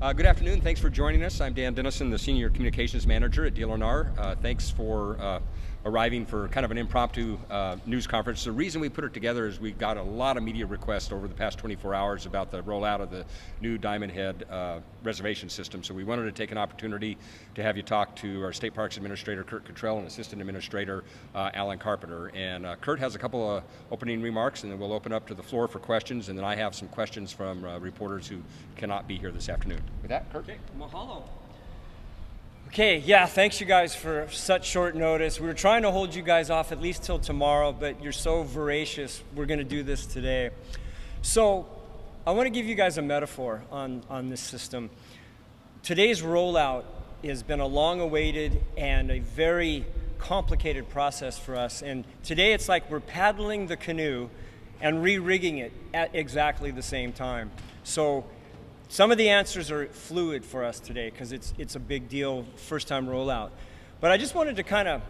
Good afternoon. Thanks for joining us. I'm Dan Dennison, the Senior Communications Manager at DLNR. Thanks for arriving for kind of an impromptu news conference. The reason we put it together is we got a lot of media requests over the past 24 hours about the rollout of the new Diamond Head reservation system. So we wanted to take an opportunity to have you talk to our State Parks Administrator, Kurt Cottrell, and Assistant Administrator, Alan Carpenter. And Kurt has a couple of opening remarks, and then we'll open up to the floor for questions, and then I have some questions from reporters who cannot be here this afternoon. With that, Kurt? Okay, mahalo. Okay, yeah, thanks you guys for such short notice. We were trying to hold you guys off at least till tomorrow, but you're so voracious, we're gonna do this today. So, I wanna give you guys a metaphor on this system. Today's rollout has been a long-awaited and a very complicated process for us, and today it's like we're paddling the canoe and re-rigging it at exactly the same time. So, some of the answers are fluid for us today because it's a big deal, first time rollout. But I just wanted to kind of,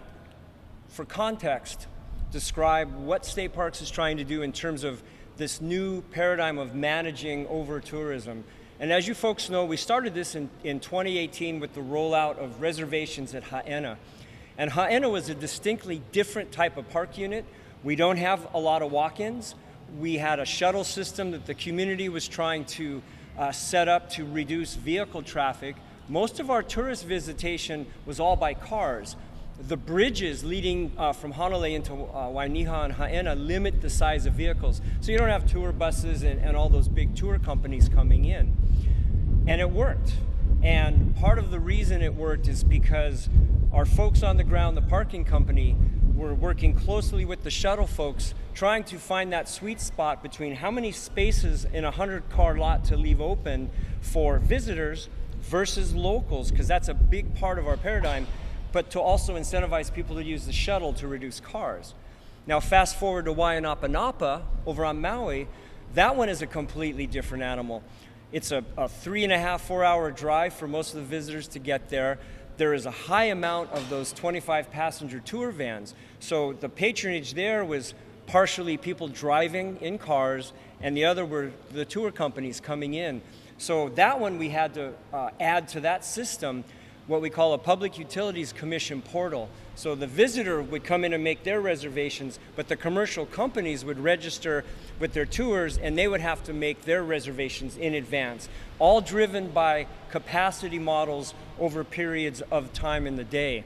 for context, describe what State Parks is trying to do in terms of this new paradigm of managing over-tourism. And as you folks know, we started this in 2018 with the rollout of reservations at Haena. And Haena was a distinctly different type of park unit. We don't have a lot of walk-ins. We had a shuttle system that the community was trying to set up to reduce vehicle traffic. Most of our tourist visitation was all by cars. The bridges leading from Hanalei into Wainiha and Haena limit the size of vehicles. So you don't have tour buses and all those big tour companies coming in. And it worked. And part of the reason it worked is because our folks on the ground, the parking company, were working closely with the shuttle folks, trying to find that sweet spot between how many spaces in a 100-car lot to leave open for visitors versus locals, because that's a big part of our paradigm, but to also incentivize people to use the shuttle to reduce cars. Now fast forward to Wainapa over on Maui, that one is a completely different animal. It's a 3.5, 4-hour drive for most of the visitors to get there. There is a high amount of those 25-passenger tour vans. So the patronage there was partially people driving in cars, and the other were the tour companies coming in. So that one we had to add to that system what we call a Public Utilities Commission portal. So the visitor would come in and make their reservations, but the commercial companies would register with their tours and they would have to make their reservations in advance, all driven by capacity models over periods of time in the day.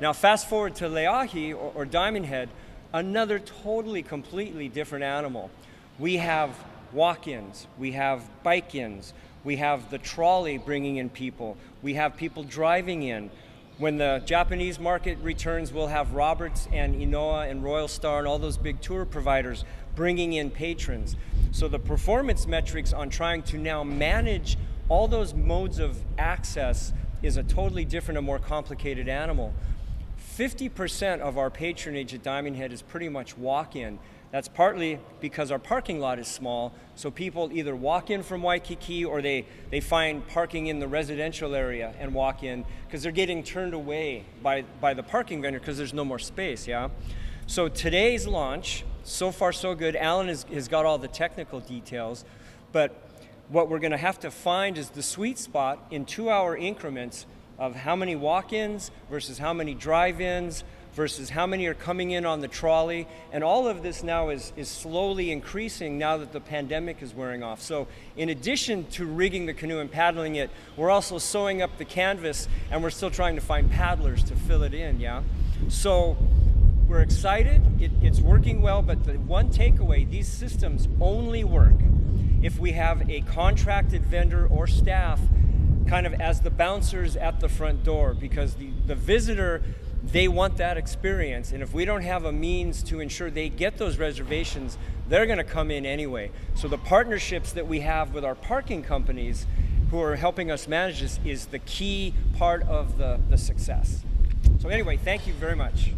Now fast forward to Leahi or Diamond Head, another totally, completely different animal. We have walk-ins, we have bike-ins, we have the trolley bringing in people, we have people driving in. When the Japanese market returns, we'll have Roberts and Inoa and Royal Star and all those big tour providers bringing in patrons. So the performance metrics on trying to now manage all those modes of access is a totally different and more complicated animal. 50% of our patronage at Diamond Head is pretty much walk-in. That's partly because our parking lot is small, so people either walk in from Waikiki or they find parking in the residential area and walk in because they're getting turned away by the parking vendor because there's no more space, yeah? So today's launch, so far so good. Alan has got all the technical details, but what we're gonna have to find is the sweet spot in 2-hour increments of how many walk-ins versus how many drive-ins versus how many are coming in on the trolley. And all of this now is slowly increasing now that the pandemic is wearing off. So in addition to rigging the canoe and paddling it, we're also sewing up the canvas and we're still trying to find paddlers to fill it in, yeah? So we're excited, it's working well, but the one takeaway, these systems only work if we have a contracted vendor or staff kind of as the bouncers at the front door, because the visitor, they want that experience, and if we don't have a means to ensure they get those reservations, they're going to come in anyway. So the partnerships that we have with our parking companies who are helping us manage this is the key part of the success. So anyway, thank you very much.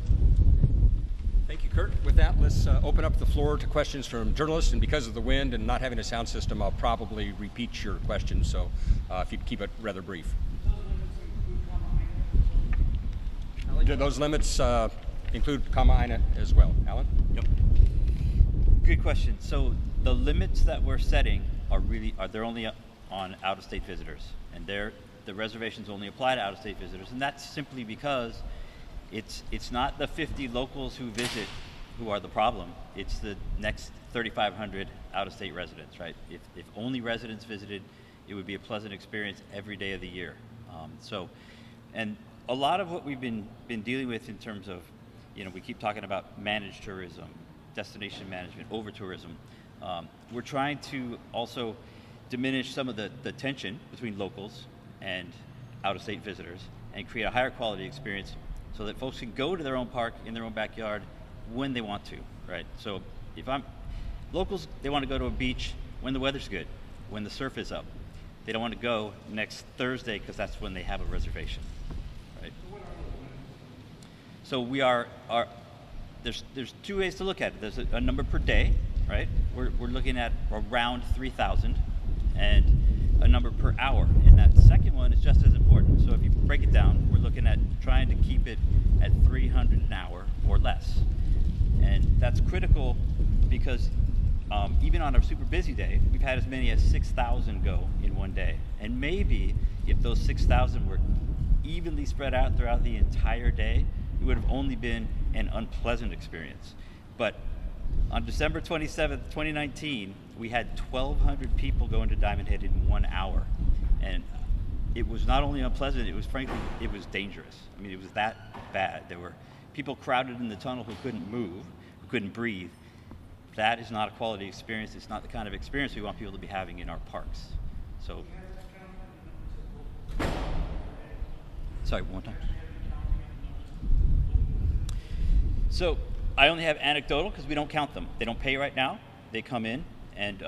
Thank you, Kurt. With that, let's open up the floor to questions from journalists, and because of the wind and not having a sound system, I'll probably repeat your questions, so if you keep it rather brief. Do those limits include Kama'aina as well? Alan? Yep. Good question. So the limits that we're setting are there only on out-of-state visitors, and the reservations only apply to out-of-state visitors, and that's simply because it's not the 50 locals who visit who are the problem. It's the next 3,500 out-of-state residents, right? If only residents visited, it would be a pleasant experience every day of the year. And a lot of what we've been dealing with in terms of, we keep talking about managed tourism, destination management, over-tourism. We're trying to also diminish some of the tension between locals and out-of-state visitors and create a higher quality experience so that folks can go to their own park in their own backyard when they want to, right? So locals, they want to go to a beach when the weather's good, when the surf is up. They don't want to go next Thursday because that's when they have a reservation, right? So there's two ways to look at it. There's a number per day, right? We're looking at around 3,000, and a number per hour. And that second one is just as important. So if you break it down, we're looking at trying to keep it at 300 an hour or less. And that's critical because even on a super busy day, we've had as many as 6,000 go in one day. And maybe if those 6,000 were evenly spread out throughout the entire day, it would have only been an unpleasant experience. But on December 27th, 2019, we had 1,200 people going to Diamond Head in 1 hour. And it was not only unpleasant, it was dangerous. I mean, it was that bad. There were people crowded in the tunnel who couldn't move, who couldn't breathe. That is not a quality experience. It's not the kind of experience we want people to be having in our parks. So, sorry, one more time. So, I only have anecdotal because we don't count them. They don't pay right now. They come in, and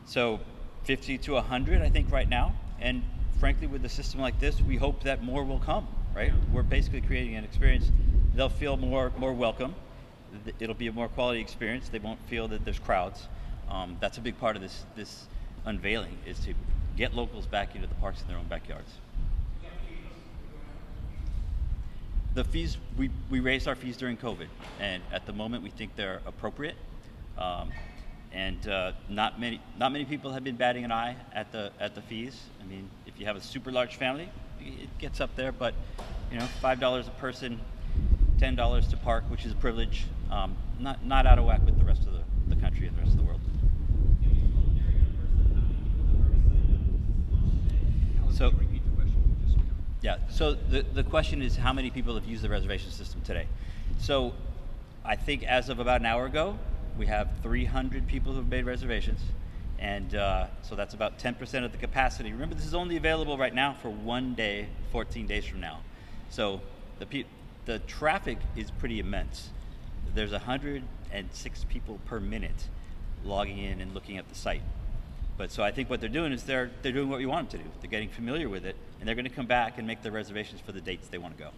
so 50 to 100, I think, right now. And frankly, with a system like this, we hope that more will come, right? We're basically creating an experience. They'll feel more welcome. It'll be a more quality experience. They won't feel that there's crowds. That's a big part of this unveiling, is to get locals back into the parks in their own backyards. The fees, we raised our fees during COVID, and at the moment we think they're appropriate. Not many people have been batting an eye at the fees. I mean, if you have a super large family, it gets up there, but $5 a person, $10 to park, which is a privilege, not out of whack with the rest of the country and the rest of the world. So, yeah, so the question is how many people have used the reservation system today? So I think as of about an hour ago, we have 300 people who have made reservations, and so that's about 10% of the capacity. Remember, this is only available right now for 1 day, 14 days from now. So the traffic is pretty immense. There's 106 people per minute logging in and looking at the site. But so I think what they're doing is they're doing what we want them to do. They're getting familiar with it, and they're going to come back and make their reservations for the dates they want to go.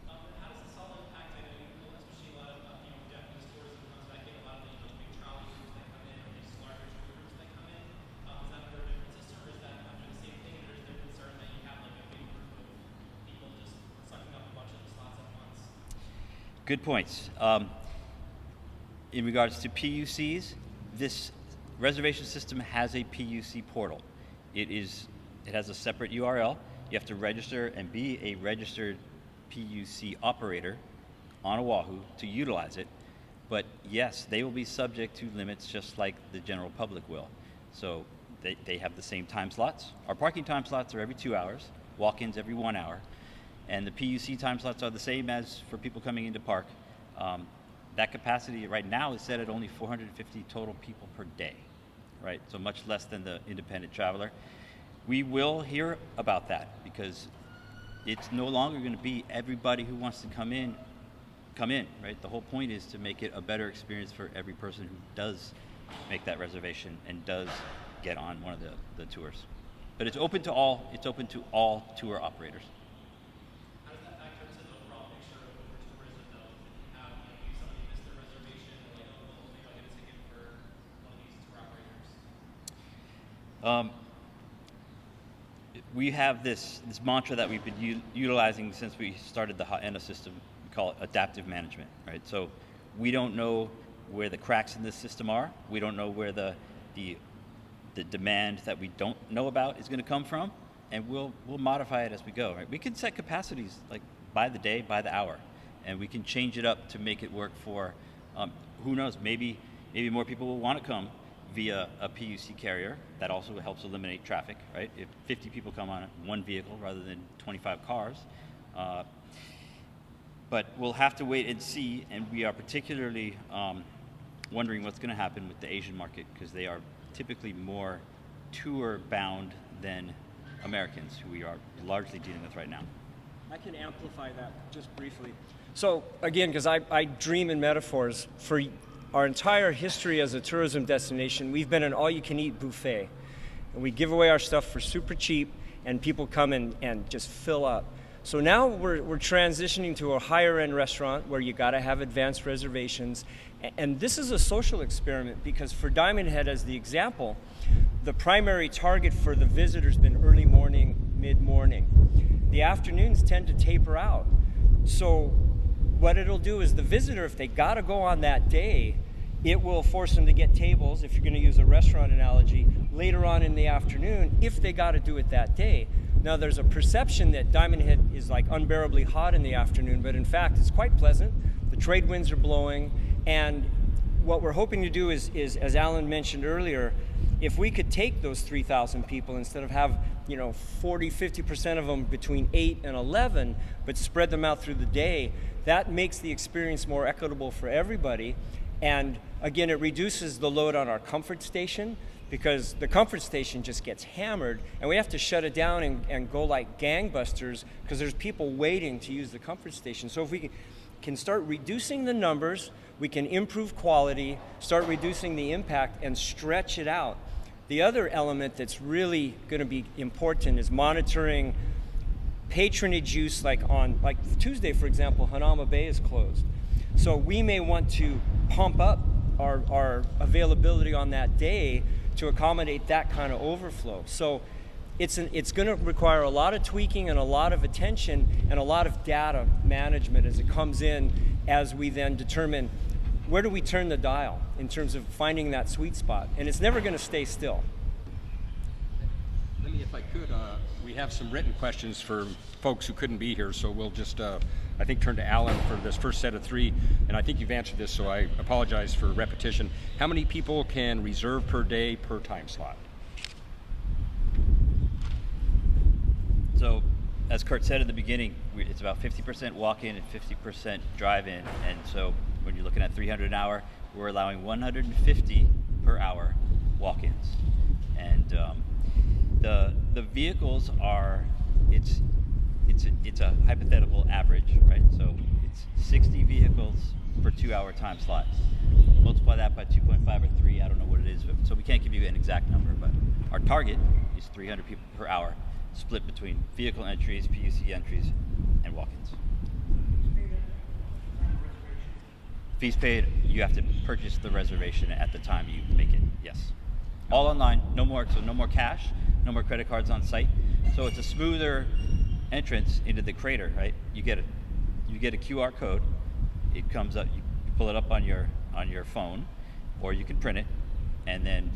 How does this all impact, especially a lot of Japanese tourism comes back in, a lot of the big trolley groups that come in, or these larger tour groups that come in? Is that under a different system, or is that after the same thing, or is there concern that you have like a big group of people just sucking up a bunch of the slots at once? Good points. In regards to PUCs, this reservation system has a PUC portal. It has a separate URL. You have to register and be a registered PUC operator on Oahu to utilize it. But yes, they will be subject to limits just like the general public will. So they have the same time slots. Our parking time slots are every 2 hours, walk-ins every 1 hour, and the PUC time slots are the same as for people coming into park. That capacity right now is set at only 450 total people per day, right? So much less than the independent traveler. We will hear about that because it's no longer going to be everybody who wants to come in, right? The whole point is to make it a better experience for every person who does make that reservation and does get on one of the tours. But it's open to all. It's open to all tour operators. How does that factor into the overall picture of over-tourism, though? If you have, maybe somebody missed their reservation, and like, oh, well, maybe I'll get a ticket for one of these tour operators. We have this mantra that we've been utilizing since we started the HAENA system. We call it adaptive management, right? So we don't know where the cracks in this system are. We don't know where the the demand that we don't know about is going to come from, and we'll modify it as we go. Right? We can set capacities like by the day, by the hour, and we can change it up to make it work for. Who knows? Maybe more people will want to come via a PUC carrier. That also helps eliminate traffic, right? If 50 people come on one vehicle rather than 25 cars. But we'll have to wait and see, and we are particularly wondering what's going to happen with the Asian market, because they are typically more tour-bound than Americans, who we are largely dealing with right now. I can amplify that just briefly. So again, because I dream in metaphors, for our entire history as a tourism destination, we've been an all-you-can-eat buffet. And we give away our stuff for super cheap, and people come and just fill up. So now we're transitioning to a higher end restaurant where you gotta have advanced reservations. And this is a social experiment, because for Diamond Head, as the example, the primary target for the visitors been early morning, mid-morning. The afternoons tend to taper out. So what it'll do is the visitor, if they gotta go on that day, it will force them to get tables, if you're gonna use a restaurant analogy, later on in the afternoon, if they gotta do it that day. Now there's a perception that Diamond Head is like unbearably hot in the afternoon, but in fact it's quite pleasant. The trade winds are blowing, and what we're hoping to do is as Alan mentioned earlier, if we could take those 3,000 people, instead of have 40, 50% of them between 8 and 11, but spread them out through the day, that makes the experience more equitable for everybody. And again, it reduces the load on our comfort station, because the comfort station just gets hammered, and we have to shut it down and go like gangbusters, because there's people waiting to use the comfort station. So if we can start reducing the numbers, we can improve quality, start reducing the impact, and stretch it out. The other element that's really going to be important is monitoring patronage use, like Tuesday, for example, Hanama Bay is closed. So we may want to pump up our availability on that day to accommodate that kind of overflow. So it's going to require a lot of tweaking and a lot of attention and a lot of data management as it comes in, as we then determine where do we turn the dial in terms of finding that sweet spot. And it's never going to stay still. Let me, if I could, we have some written questions for folks who couldn't be here, so we'll just, I think, turn to Alan for this first set of 3. And I think you've answered this, so I apologize for repetition. How many people can reserve per day per time slot? So, as Kurt said at the beginning, it's about 50% walk-in and 50% drive-in. And so when you're looking at 300 an hour, we're allowing 150 per hour walk-ins. And the vehicles are, it's a hypothetical average, right? So it's 60 vehicles per 2-hour time slot. Multiply that by 2.5 or 3, I don't know what it is, so we can't give you an exact number, but our target is 300 people per hour, split between vehicle entries, PUC entries, and walk-ins. Fees paid, you have to purchase the reservation at the time you make it, yes. All online, no more cash, no more credit cards on site. So it's a smoother entrance into the crater, right? You get a QR code, it comes up, you pull it up on your phone, or you can print it, and then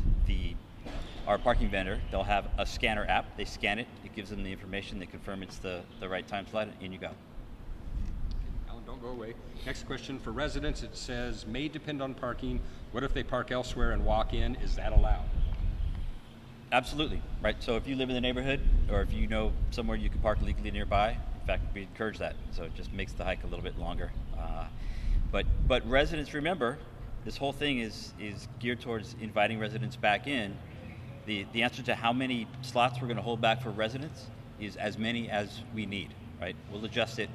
our parking vendor, they'll have a scanner app, they scan it, it gives them the information, they confirm it's the right time slot, and in you go. Alan, don't go away. Next question for residents, it says, may depend on parking. What if they park elsewhere and walk in? Is that allowed? Absolutely, right? So if you live in the neighborhood, or if you know somewhere you can park legally nearby, in fact, we encourage that. So it just makes the hike a little bit longer. But residents, remember, this whole thing is geared towards inviting residents back in. The answer to how many slots we're going to hold back for residents is as many as we need, right? We'll adjust it.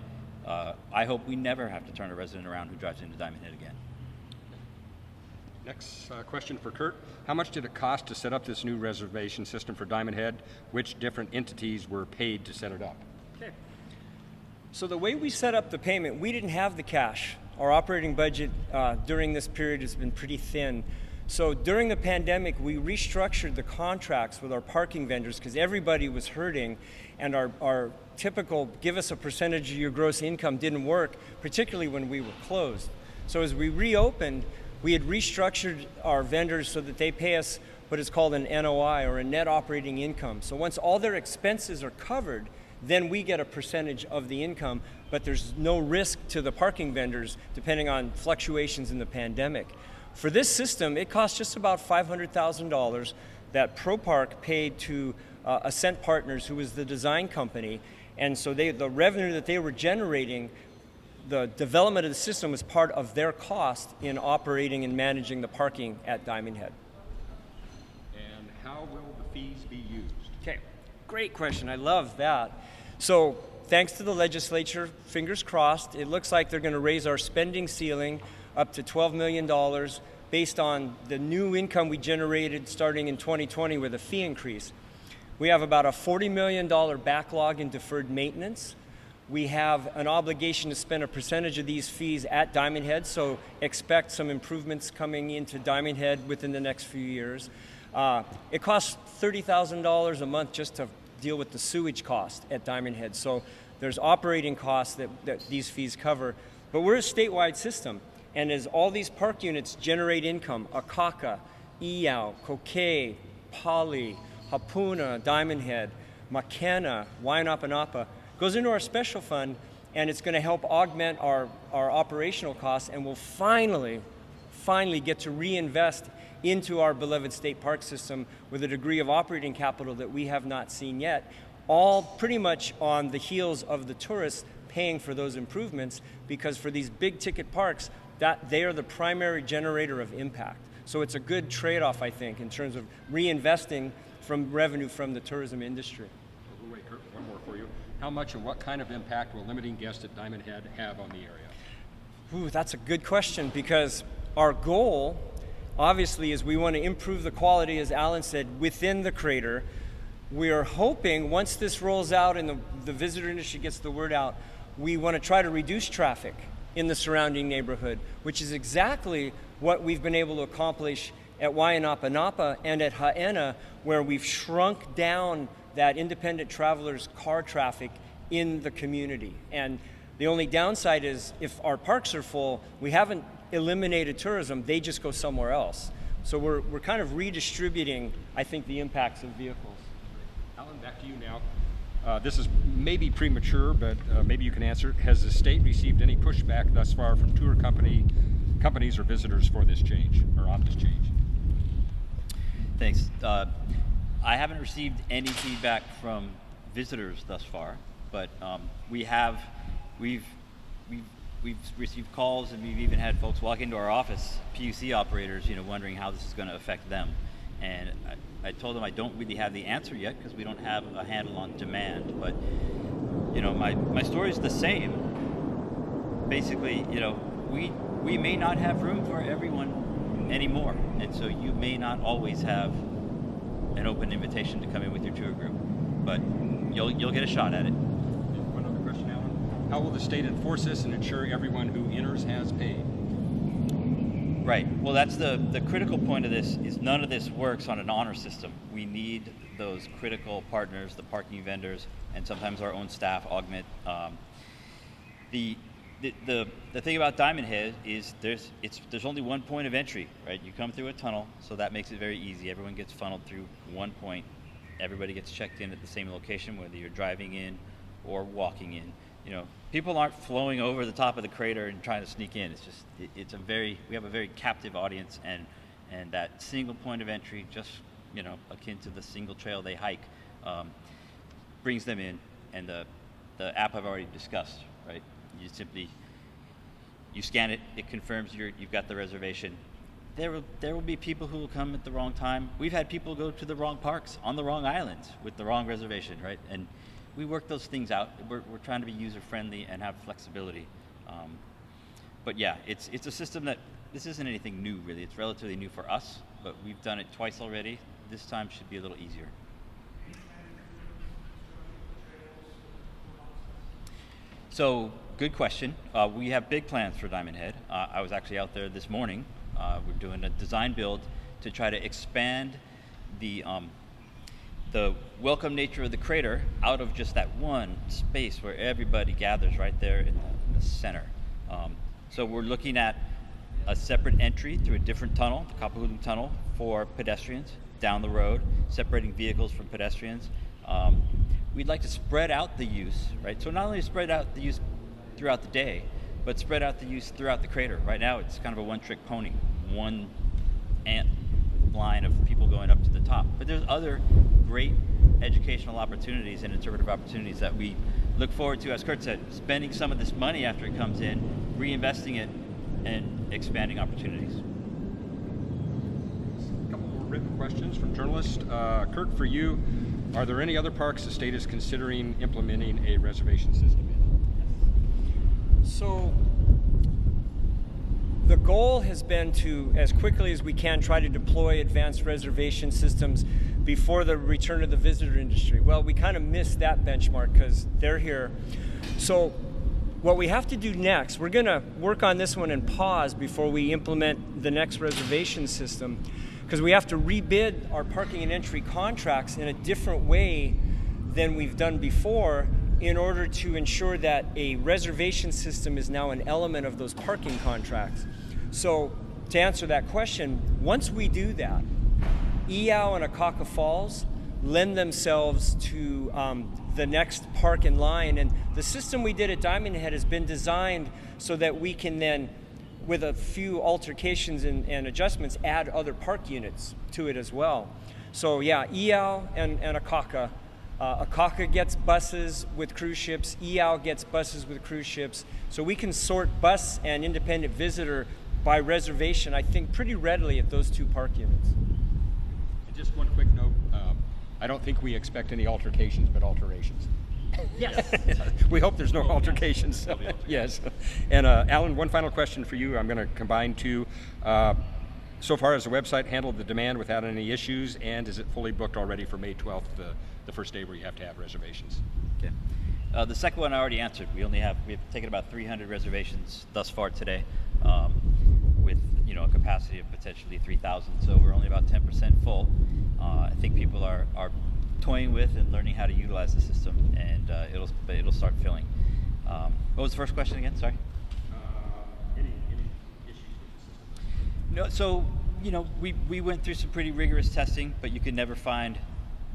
I hope we never have to turn a resident around who drives into Diamond Head again. Next question for Kurt. How much did it cost to set up this new reservation system for Diamond Head? Which different entities were paid to set it up? Okay. So the way we set up the payment, we didn't have the cash. Our operating budget during this period has been pretty thin. So during the pandemic, we restructured the contracts with our parking vendors because everybody was hurting, and our typical give us a percentage of your gross income didn't work, particularly when we were closed. So as we reopened, we had restructured our vendors so that they pay us what is called an NOI, or a net operating income. So once all their expenses are covered, then we get a percentage of the income, but there's no risk to the parking vendors depending on fluctuations in the pandemic. For this system, it costs just about $500,000 that ProPark paid to Ascent Partners, who was the design company. And so the revenue that they were generating, the development of the system was part of their cost in operating and managing the parking at Diamond Head. And how will the fees be used? Okay, great question. I love that. So thanks to the legislature, fingers crossed, it looks like they're going to raise our spending ceiling up to $12 million based on the new income we generated starting in 2020 with a fee increase. We have about a $40 million backlog in deferred maintenance. We have an obligation to spend a percentage of these fees at Diamond Head, so expect some improvements coming into Diamond Head within the next few years. It costs $30,000 a month just to deal with the sewage cost at Diamond Head. So there's operating costs that these fees cover. But we're a statewide system, and as all these park units generate income, Akaka, Iau, Kokay, Pali, Hapuna, Diamond Head, Makena, Wainapanapa, goes into our special fund, and it's going to help augment our operational costs, and we'll finally get to reinvest into our beloved state park system with a degree of operating capital that we have not seen yet, all pretty much on the heels of the tourists paying for those improvements, because for these big ticket parks, that they are the primary generator of impact. So it's a good trade-off, I think, in terms of reinvesting from revenue from the tourism industry. Wait, Kurt, one more for you. How much and what kind of impact will limiting guests at Diamond Head have on the area? Ooh, that's a good question, because our goal, obviously, is we want to improve the quality, as Alan said, within the crater. We are hoping, once this rolls out and the visitor industry gets the word out, we want to try to reduce traffic in the surrounding neighborhood, which is exactly what we've been able to accomplish at Wainapanapa and at Haena, where we've shrunk down that independent travelers' car traffic in the community. And the only downside is if our parks are full, we haven't eliminated tourism, they just go somewhere else. So we're kind of redistributing, I think, the impacts of vehicles. Alan, back to you now. This is maybe premature, but maybe you can answer. Has the state received any pushback thus far from tour companies or visitors for this change, or on this change? Thanks. I haven't received any feedback from visitors thus far, but we've received calls, and we've even had folks walk into our office, PUC operators, wondering how this is going to affect them. And I told them I don't really have the answer yet because we don't have a handle on demand. But my story is the same. Basically, we may not have room for everyone anymore, and so you may not always have an open invitation to come in with your tour group, but you'll get a shot at it. One other question, Alan. How will the state enforce this and ensure everyone who enters has paid? Right. Well, that's the critical point of this is none of this works on an honor system. We need those critical partners, the parking vendors, and sometimes our own staff augment. The thing about Diamond Head is there's only one point of entry, right? You come through a tunnel, so that makes it very easy. Everyone gets funneled through one point. Everybody gets checked in at the same location, whether you're driving in or walking in. People aren't flowing over the top of the crater and trying to sneak in. It's just we have a very captive audience, and that single point of entry, just akin to the single trail they hike, brings them in. And the app I've already discussed, right? You scan it, it confirms you've got the reservation. There will be people who will come at the wrong time. We've had people go to the wrong parks on the wrong islands with the wrong reservation, right? And we work those things out. We're trying to be user friendly and have flexibility. But yeah, it's a system this isn't anything new really. It's relatively new for us, but we've done it twice already. This time should be a little easier. So, good question. We have big plans for Diamond Head. I was actually out there this morning. We're doing a design build to try to expand the welcome nature of the crater out of just that one space where everybody gathers right there in the center. So we're looking at a separate entry through a different tunnel, the Kapahulu Tunnel, for pedestrians. down the road, separating vehicles from pedestrians. We'd like to spread out the use, right? So not only spread out the use throughout the day, but spread out the use throughout the crater. Right now, it's kind of a one-trick pony, one ant line of people going up to the top. But there's other great educational opportunities and interpretive opportunities that we look forward to, as Kurt said, spending some of this money after it comes in, reinvesting it, and expanding opportunities. A couple more written questions from journalists. Kurt, for you, are there any other parks the state is considering implementing a reservation system in? So the goal has been to, as quickly as we can, try to deploy advanced reservation systems before the return of the visitor industry. Well, we kind of missed that benchmark because they're here. So what we have to do next, we're going to work on this one and pause before we implement the next reservation system, because we have to rebid our parking and entry contracts in a different way than we've done before in order to ensure that a reservation system is now an element of those parking contracts. So to answer that question, once we do that, Eow and Akaka Falls lend themselves to the next park in line. And the system we did at Diamond Head has been designed so that we can then, with a few altercations and adjustments, add other park units to it as well. So yeah, Eow and Akaka. Akaka gets buses with cruise ships, Eow gets buses with cruise ships. So we can sort bus and independent visitor by reservation, I think, pretty readily at those two park units. And just one quick note, I don't think we expect any altercations, but alterations. Yes. We hope there's no altercations. Yes. And Alan, one final question for you. I'm going to combine two. So far, has the website handled the demand without any issues, and is it fully booked already for May 12th, the first day where you have to have reservations? Okay. The second one I already answered. We've taken about 300 reservations thus far today, with a capacity of potentially 3,000. So we're only about 10% full. I think people are toying with and learning how to utilize the system, and it'll start filling. What was the first question again? Sorry. Any issues with the system? No. So we went through some pretty rigorous testing, but you can never find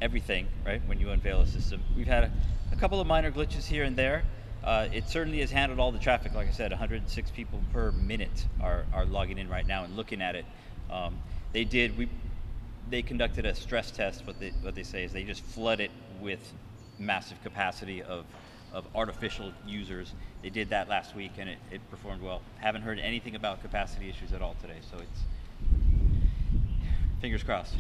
everything, right, when you unveil a system. We've had a couple of minor glitches here and there. It certainly has handled all the traffic. Like I said, 106 people per minute are logging in right now and looking at it. They conducted a stress test. What they say is they just flood it with massive capacity of artificial users. They did that last week, and it performed well. Haven't heard anything about capacity issues at all today, so it's fingers crossed.